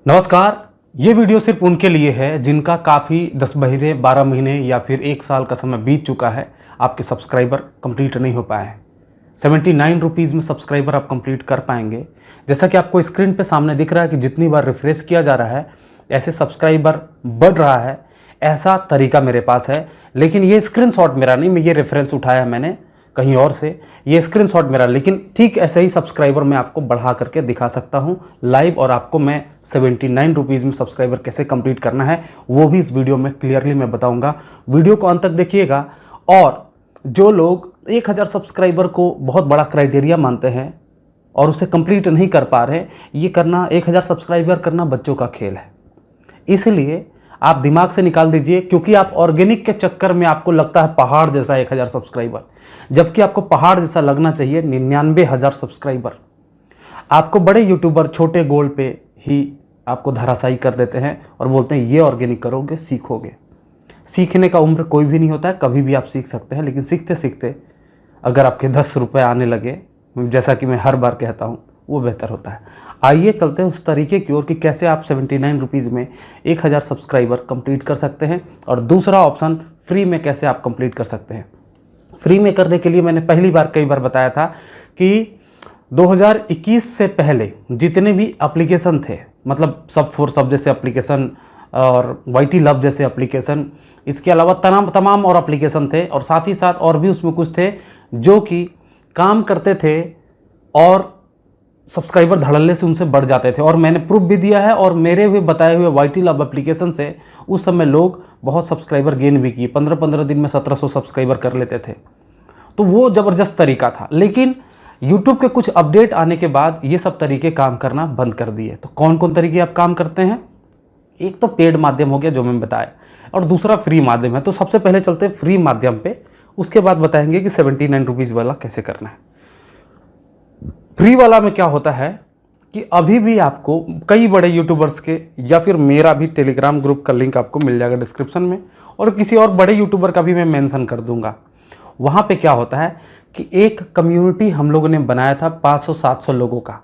नमस्कार। ये वीडियो सिर्फ उनके लिए है जिनका काफ़ी 10 महीने 12 महीने या फिर 1 साल का समय बीत चुका है, आपके सब्सक्राइबर कंप्लीट नहीं हो पाए हैं। 79 रुपीज़ में सब्सक्राइबर आप कंप्लीट कर पाएंगे। जैसा कि आपको स्क्रीन पे सामने दिख रहा है कि जितनी बार रिफ्रेश किया जा रहा है ऐसे सब्सक्राइबर बढ़ रहा है। ऐसा तरीका मेरे पास है, लेकिन ये स्क्रीनशॉट मेरा नहीं, मैं ये रेफरेंस उठाया मैंने कहीं और से, ये स्क्रीनशॉट मेरा, लेकिन ठीक ऐसे ही सब्सक्राइबर मैं आपको बढ़ा करके दिखा सकता हूं लाइव, और आपको मैं 79 रुपीज़ में सब्सक्राइबर कैसे कंप्लीट करना है वो भी इस वीडियो में क्लियरली मैं बताऊंगा। वीडियो को अंत तक देखिएगा। और जो लोग 1000 सब्सक्राइबर को बहुत बड़ा क्राइटेरिया मानते हैं और उसे कंप्लीट नहीं कर पा रहे, ये करना 1000 सब्सक्राइबर करना बच्चों का खेल है। इसलिए आप दिमाग से निकाल दीजिए, क्योंकि आप ऑर्गेनिक के चक्कर में आपको लगता है पहाड़ जैसा 1000 सब्सक्राइबर, जबकि आपको पहाड़ जैसा लगना चाहिए 99,000 सब्सक्राइबर। आपको बड़े यूट्यूबर छोटे गोल पे ही आपको धराशायी कर देते हैं और बोलते हैं ये ऑर्गेनिक करोगे सीखोगे। सीखने का उम्र कोई भी नहीं होता है, कभी भी आप सीख सकते हैं, लेकिन सीखते सीखते अगर आपके 10 रुपये आने लगे, जैसा कि मैं हर बार कहता हूँ, वो बेहतर होता है। आइए चलते हैं उस तरीके की ओर कि कैसे आप 79 रुपीज़ में 1000 सब्सक्राइबर कंप्लीट कर सकते हैं, और दूसरा ऑप्शन फ्री में कैसे आप कंप्लीट कर सकते हैं। फ्री में करने के लिए मैंने पहली बार कई बार बताया था कि 2021 से पहले जितने भी एप्लीकेशन थे, मतलब सब फॉर सब जैसे एप्लीकेशन और YT लव जैसे एप्लीकेशन, इसके अलावा तमाम और एप्लीकेशन थे, और साथ ही साथ और भी उसमें कुछ थे जो कि काम करते थे और सब्सक्राइबर धड़ल्ले से उनसे बढ़ जाते थे। और मैंने प्रूफ भी दिया है, और मेरे हुए बताए हुए YT लव एप्लीकेशन से उस समय लोग बहुत सब्सक्राइबर गेन भी किए, 15-15 दिन में 1700 सब्सक्राइबर कर लेते थे। तो वो ज़बरदस्त तरीका था। लेकिन यूट्यूब के कुछ अपडेट आने के बाद ये सब तरीके काम करना बंद कर दिए। तो कौन कौन तरीके आप काम करते हैं? एक तो पेड माध्यम हो गया जो मैंने बताया, और दूसरा फ्री माध्यम है। तो सबसे पहले चलते हैं फ्री माध्यम पे, उसके बाद बताएंगे कि 79 रुपीज़ वाला कैसे करना है। फ्री वाला में क्या होता है कि अभी भी आपको कई बड़े यूट्यूबर्स के, या फिर मेरा भी टेलीग्राम ग्रुप का लिंक आपको मिल जाएगा डिस्क्रिप्शन में, और किसी और बड़े यूट्यूबर का भी मैं मेंशन कर दूंगा। वहाँ पे क्या होता है कि एक कम्युनिटी हम लोगों ने बनाया था 500-700 लोगों का।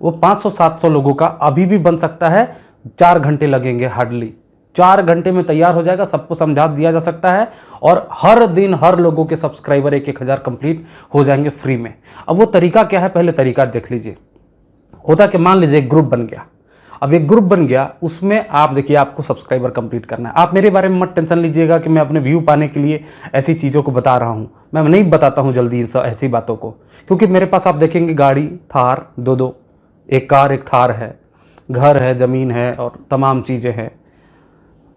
वो 500-700 लोगों का अभी भी बन सकता है, 4 घंटे लगेंगे हार्डली। 4 घंटे में तैयार हो जाएगा, सबको समझा दिया जा सकता है, और हर दिन हर लोगों के सब्सक्राइबर 1000 कंप्लीट हो जाएंगे फ्री में। अब वो तरीका क्या है, पहले तरीका देख लीजिए। होता कि मान लीजिए एक ग्रुप बन गया। अब एक ग्रुप बन गया, उसमें आप देखिए आपको सब्सक्राइबर कंप्लीट करना है। आप मेरे बारे में मत टेंशन लीजिएगा कि मैं अपने व्यू पाने के लिए ऐसी चीज़ों को बता रहा हूँ। मैं नहीं बताता हूँ जल्दी ऐसी बातों को, क्योंकि मेरे पास आप देखेंगे गाड़ी, थार, दो, एक कार एक थार है, घर है, ज़मीन है, और तमाम चीज़ें हैं।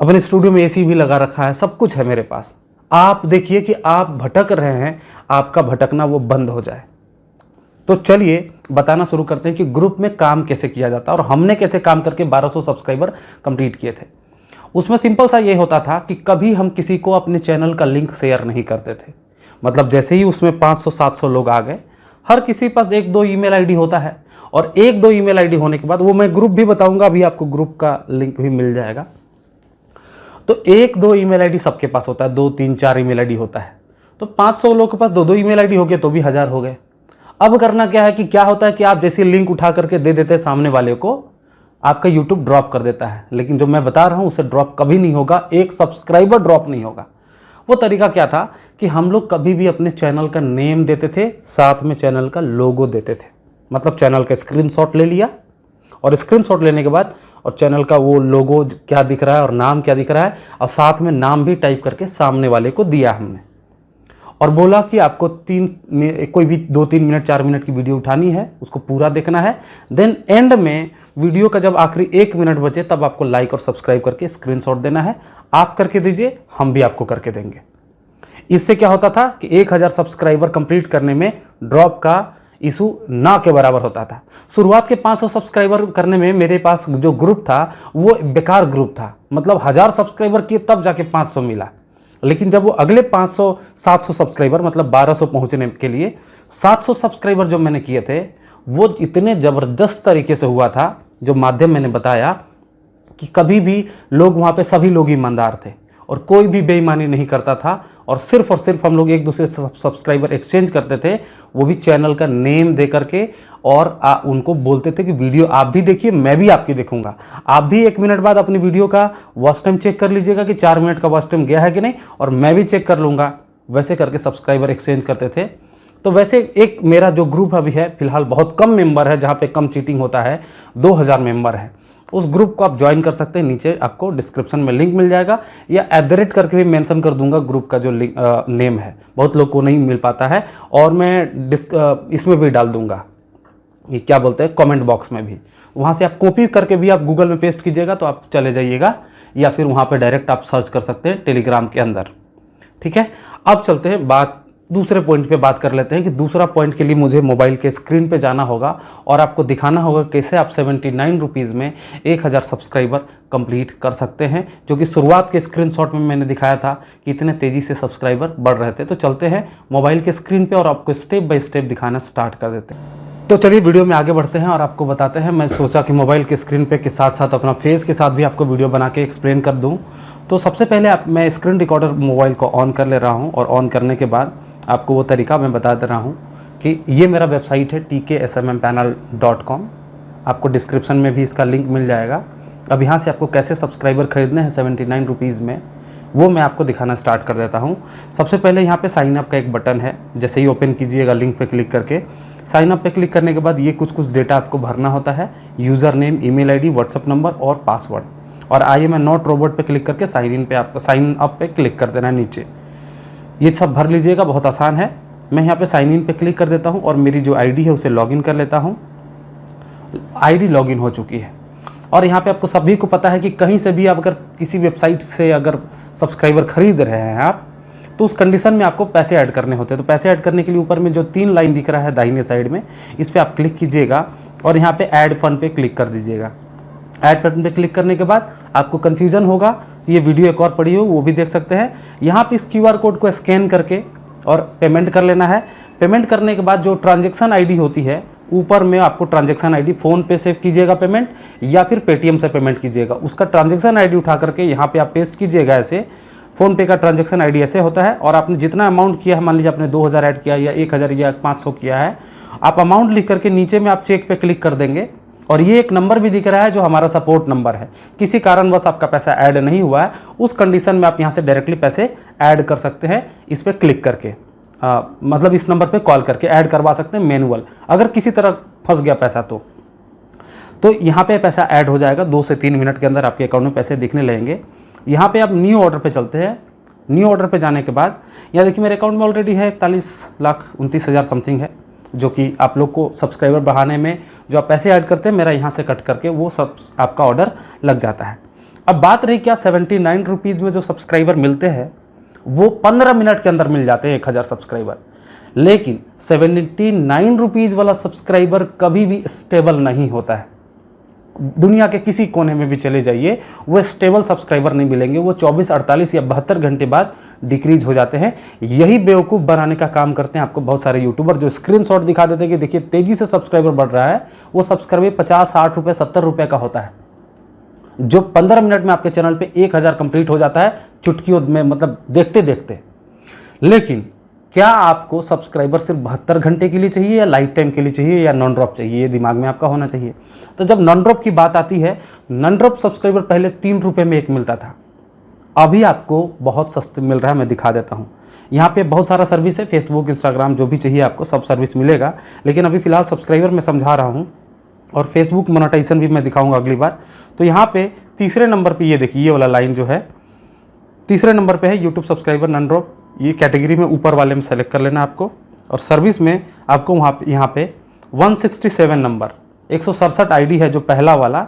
अपने स्टूडियो में AC भी लगा रखा है, सब कुछ है मेरे पास। आप देखिए कि आप भटक रहे हैं, आपका भटकना वो बंद हो जाए। तो चलिए बताना शुरू करते हैं कि ग्रुप में काम कैसे किया जाता है, और हमने कैसे काम करके 1200 सब्सक्राइबर कंप्लीट किए थे। उसमें सिंपल सा ये होता था कि कभी हम किसी को अपने चैनल का लिंक शेयर नहीं करते थे। मतलब जैसे ही उसमें 500-700 लोग आ गए, हर किसी के पास 1-2 ईमेल आईडी होता है, और 1-2 ईमेल आईडी होने के बाद, वो मैं ग्रुप भी बताऊंगा, अभी आपको ग्रुप का लिंक भी मिल जाएगा। तो 1-2 ईमेल आईडी सबके पास होता है, 2-3-4 ईमेल आईडी होता है। तो 500 लोगों के पास 2-2 ईमेल आईडी हो गए, तो भी 1000 हो गए। अब करना क्या है कि क्या होता है कि आप जैसे लिंक उठा करके दे देते हैं सामने वाले को, आपका यूट्यूब ड्रॉप कर देता है। लेकिन जो मैं बता रहा हूं उसे ड्रॉप कभी नहीं होगा, एक सब्सक्राइबर ड्रॉप नहीं होगा। वो तरीका क्या था कि हम लोग कभी भी अपने चैनल का नेम देते थे, साथ में चैनल का लोगो देते थे। मतलब चैनल का स्क्रीनशॉट ले लिया, और स्क्रीनशॉट लेने के बाद और चैनल का वो लोगो क्या दिख रहा है और नाम क्या दिख रहा है, और साथ में नाम भी टाइप करके सामने वाले को दिया हमने, और बोला कि आपको कोई भी 2-3 मिनट 4 मिनट की वीडियो उठानी है, उसको पूरा देखना है। देन एंड में वीडियो का जब आखिरी 1 मिनट बचे तब आपको लाइक और सब्सक्राइब करके स्क्रीनशॉट देना है। आप करके दीजिए, हम भी आपको करके देंगे। इससे क्या होता था कि 1000 सब्सक्राइबर कंप्लीट करने में ड्रॉप का इशू ना के बराबर होता था। शुरुआत के 500 सब्सक्राइबर करने में मेरे पास जो ग्रुप था वो बेकार ग्रुप था। मतलब 1000 सब्सक्राइबर किए तब जाके 500 मिला। लेकिन जब वो अगले 500-700 सब्सक्राइबर, मतलब 1200 पहुंचने के लिए 700 सब्सक्राइबर जो मैंने किए थे, वो इतने ज़बरदस्त तरीके से हुआ था, जो माध्यम मैंने बताया, कि कभी भी लोग वहाँ पे सभी लोग ईमानदार थे और कोई भी बेईमानी नहीं करता था, और सिर्फ हम लोग एक दूसरे से सब्सक्राइबर एक्सचेंज करते थे, वो भी चैनल का नेम दे करके, और उनको बोलते थे कि वीडियो आप भी देखिए, मैं भी आपकी देखूंगा। आप भी 1 मिनट बाद अपनी वीडियो का वॉच टाइम चेक कर लीजिएगा कि 4 मिनट का वॉच टाइम गया है कि नहीं, और मैं भी चेक कर लूँगा। वैसे करके सब्सक्राइबर एक्सचेंज करते थे। तो वैसे एक मेरा जो ग्रुप अभी है फिलहाल बहुत कम मेंबर है, जहाँ पे कम चीटिंग होता है, 2000 मेंबर है। उस ग्रुप को आप ज्वाइन कर सकते हैं, नीचे आपको डिस्क्रिप्शन में लिंक मिल जाएगा, या @ करके भी मेंशन कर दूंगा ग्रुप का जो नेम है। बहुत लोग को नहीं मिल पाता है, और मैं इसमें भी डाल दूंगा, ये क्या बोलते हैं, कमेंट बॉक्स में भी। वहाँ से आप कॉपी करके भी आप गूगल में पेस्ट कीजिएगा तो आप चले जाइएगा, या फिर वहाँ पे डायरेक्ट आप सर्च कर सकते हैं टेलीग्राम के अंदर। ठीक है, अब चलते हैं दूसरे पॉइंट पे बात कर लेते हैं कि दूसरा पॉइंट के लिए मुझे मोबाइल के स्क्रीन पे जाना होगा और आपको दिखाना होगा कैसे आप 79 रुपीज़ में 1000 सब्सक्राइबर कंप्लीट कर सकते हैं, जो कि शुरुआत के स्क्रीनशॉट में मैंने दिखाया था कि इतने तेज़ी से सब्सक्राइबर बढ़ रहे थे। तो चलते हैं मोबाइल के स्क्रीन पे और आपको स्टेप बाय स्टेप दिखाना स्टार्ट कर देते हैं। तो चलिए वीडियो में आगे बढ़ते हैं और आपको बताते हैं। मैं सोचा कि मोबाइल के स्क्रीन पे के साथ साथ अपना फेस के साथ भी आपको वीडियो बना के एक्सप्लेन कर दूं। तो सबसे पहले मैं स्क्रीन रिकॉर्डर मोबाइल को ऑन कर ले रहा हूं, और ऑन करने के बाद आपको वो तरीका मैं बता दे रहा हूं कि ये मेरा वेबसाइट है tksmmpanel.com। आपको डिस्क्रिप्शन में भी इसका लिंक मिल जाएगा। अब यहाँ से आपको कैसे सब्सक्राइबर खरीदने हैं 79 रुपीज़ में, वो मैं आपको दिखाना स्टार्ट कर देता हूँ। सबसे पहले यहाँ पे साइन अप का एक बटन है, जैसे ही ओपन कीजिएगा लिंक पे क्लिक करके, साइन अप पे क्लिक करने के बाद ये कुछ डेटा आपको भरना होता है, user name, email ID, WhatsApp number और पासवर्ड। और आई एम नॉट रोबोट पे क्लिक करके साइन अप पे क्लिक कर देना है नीचे। ये सब भर लीजिएगा, बहुत आसान है। मैं यहाँ पे साइन इन पे क्लिक कर देता हूँ और मेरी जो आईडी है उसे लॉगिन कर लेता हूँ। आईडी लॉगिन हो चुकी है, और यहाँ पे आपको सभी को पता है कि कहीं से भी अगर किसी वेबसाइट से अगर सब्सक्राइबर खरीद रहे हैं आप, तो उस कंडीशन में आपको पैसे ऐड करने होते हैं। तो पैसे ऐड करने के लिए ऊपर में जो 3 लाइन दिख रहा है दाहिने साइड में, इस पर आप क्लिक कीजिएगा और यहाँ पे ऐड फंड पे क्लिक कर दीजिएगा। ऐड बटन पे क्लिक करने के बाद आपको कन्फ्यूजन होगा तो ये वीडियो एक और पड़ी हो वो भी देख सकते हैं। यहाँ पे इस QR कोड को स्कैन करके और पेमेंट कर लेना है। पेमेंट करने के बाद जो ट्रांजैक्शन आईडी होती है, ऊपर में आपको ट्रांजैक्शन आईडी फ़ोन पे से कीजिएगा पेमेंट, या फिर पेटीएम से पेमेंट कीजिएगा। उसका ट्रांजैक्शन आईडी उठा करके यहाँ पे आप पेस्ट कीजिएगा। ऐसे फ़ोन पे का ट्रांजैक्शन आईडी ऐसे होता है, और आपने जितना अमाउंट किया है, मान लीजिए आपने 2000 ऐड किया या 1000 या 500 किया है, आप अमाउंट लिख करके नीचे में आप चेक पे क्लिक कर देंगे, और ये एक नंबर भी दिख रहा है जो हमारा सपोर्ट नंबर है। किसी कारणवश आपका पैसा ऐड नहीं हुआ है, उस कंडीशन में आप यहाँ से डायरेक्टली पैसे ऐड कर सकते हैं इस पर क्लिक करके, मतलब इस नंबर पे कॉल करके ऐड करवा सकते हैं मैनुअल। अगर किसी तरह फंस गया पैसा तो यहाँ पे पैसा ऐड हो जाएगा। 2 से 3 मिनट के अंदर आपके अकाउंट में पैसे दिखने लगेंगे। यहाँ पे आप न्यू ऑर्डर पे चलते हैं। न्यू ऑर्डर पे जाने के बाद यहाँ देखिए मेरे अकाउंट में ऑलरेडी है 41,29,000 समथिंग है, जो कि आप लोग को सब्सक्राइबर बढ़ाने में जो आप पैसे ऐड करते हैं, मेरा यहाँ से कट करके वो सब आपका ऑर्डर लग जाता है। अब बात रही क्या 79 रुपीज़ में जो सब्सक्राइबर मिलते हैं वो 15 मिनट के अंदर मिल जाते हैं 1000 सब्सक्राइबर। लेकिन 79 रुपीज़ वाला सब्सक्राइबर कभी भी स्टेबल नहीं होता है। दुनिया के किसी कोने में भी चले जाइए, वो स्टेबल सब्सक्राइबर नहीं मिलेंगे। वो 24, 48 या 72 घंटे बाद डिक्रीज हो जाते हैं। यही बेवकूफ़ बनाने का काम करते हैं आपको बहुत सारे यूट्यूबर, जो स्क्रीनशॉट दिखा देते हैं कि देखिए तेज़ी से सब्सक्राइबर बढ़ रहा है। वो सब्सक्राइबर 50, 60 रुपये, 70 रुपये का होता है, जो 15 मिनट में आपके चैनल पे 1000 कंप्लीट हो जाता है चुटकियों में, मतलब देखते देखते। लेकिन क्या आपको सब्सक्राइबर सिर्फ 72 घंटे के लिए चाहिए, या लाइफ टाइम के लिए चाहिए, या नॉन ड्रॉप चाहिए? ये दिमाग में आपका होना चाहिए। तो जब नॉन ड्रॉप की बात आती है, नॉन ड्रॉप सब्सक्राइबर पहले 3 रुपये में 1 मिलता था, अभी आपको बहुत सस्ते मिल रहा है। मैं दिखा देता हूँ। यहाँ पे बहुत सारा सर्विस है, फेसबुक, इंस्टाग्राम, जो भी चाहिए आपको सब सर्विस मिलेगा। लेकिन अभी फिलहाल सब्सक्राइबर मैं समझा रहा हूँ, और फेसबुक मोनेटाइजेशन भी मैं दिखाऊंगा अगली बार। तो यहाँ पे तीसरे नंबर पे ये देखिए, ये वाला लाइन जो है तीसरे नंबर पे है यूट्यूब सब्सक्राइबर नॉन ड्रॉप। ये कैटेगरी में ऊपर वाले में सेलेक्ट कर लेना आपको, और सर्विस में आपको यहाँ पे 167 नंबर 167 आईडी है जो पहला वाला।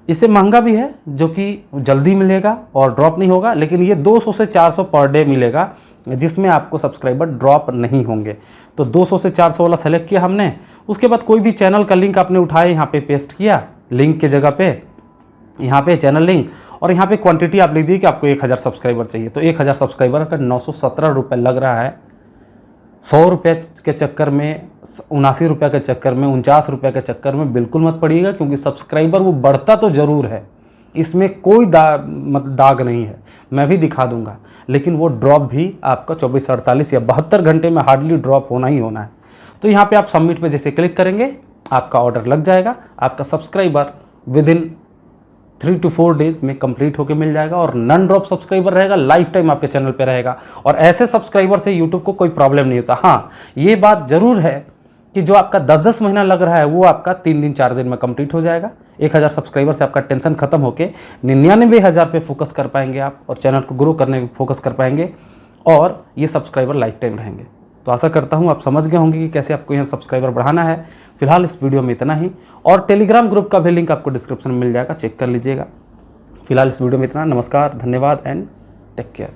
इससे महंगा भी है, जो कि जल्दी मिलेगा और ड्रॉप नहीं होगा। लेकिन ये 200 से 400 पर डे मिलेगा, जिसमें आपको सब्सक्राइबर ड्रॉप नहीं होंगे। तो 200 से 400 वाला सेलेक्ट किया हमने। उसके बाद कोई भी चैनल का लिंक आपने उठाया, यहाँ पे पेस्ट किया, लिंक के जगह पे यहाँ पे चैनल लिंक, और यहाँ पे क्वांटिटी आप लिख दी कि आपको 1000 सब्सक्राइबर चाहिए। तो 1000 सब्सक्राइबर का 917 रुपये लग रहा है। 100 रुपये के चक्कर में, 79 रुपये के चक्कर में, 49 रुपये के चक्कर में बिल्कुल मत पड़िएगा, क्योंकि सब्सक्राइबर वो बढ़ता तो ज़रूर है, इसमें कोई दाग नहीं है, मैं भी दिखा दूंगा, लेकिन वो ड्रॉप भी आपका 24, 48 या 72 घंटे में हार्डली ड्रॉप होना ही होना है। तो यहाँ पे आप सबमिट पे जैसे क्लिक करेंगे आपका ऑर्डर लग जाएगा, आपका subscriber with in 3 to 4 days में कंप्लीट होकर मिल जाएगा और नन ड्रॉप सब्सक्राइबर रहेगा, लाइफ टाइम आपके चैनल पे रहेगा। और ऐसे सब्सक्राइबर से यूट्यूब को कोई प्रॉब्लम नहीं होता। हाँ, ये बात जरूर है कि जो आपका 10-10 महीना लग रहा है वो आपका 3 दिन 4 दिन में कंप्लीट हो जाएगा। 1000 सब्सक्राइबर से आपका टेंशन खत्म होकर 99,000 पे फोकस कर पाएंगे आप और चैनल को ग्रो करने पे फोकस कर पाएंगे और ये सब्सक्राइबर लाइफ टाइम रहेंगे। तो आशा करता हूँ आप समझ गए होंगे कि कैसे आपको यहाँ सब्सक्राइबर बढ़ाना है। फिलहाल इस वीडियो में इतना ही, और टेलीग्राम ग्रुप का भी लिंक आपको डिस्क्रिप्शन में मिल जाएगा, चेक कर लीजिएगा। फिलहाल इस वीडियो में इतना। नमस्कार, धन्यवाद एंड टेक केयर।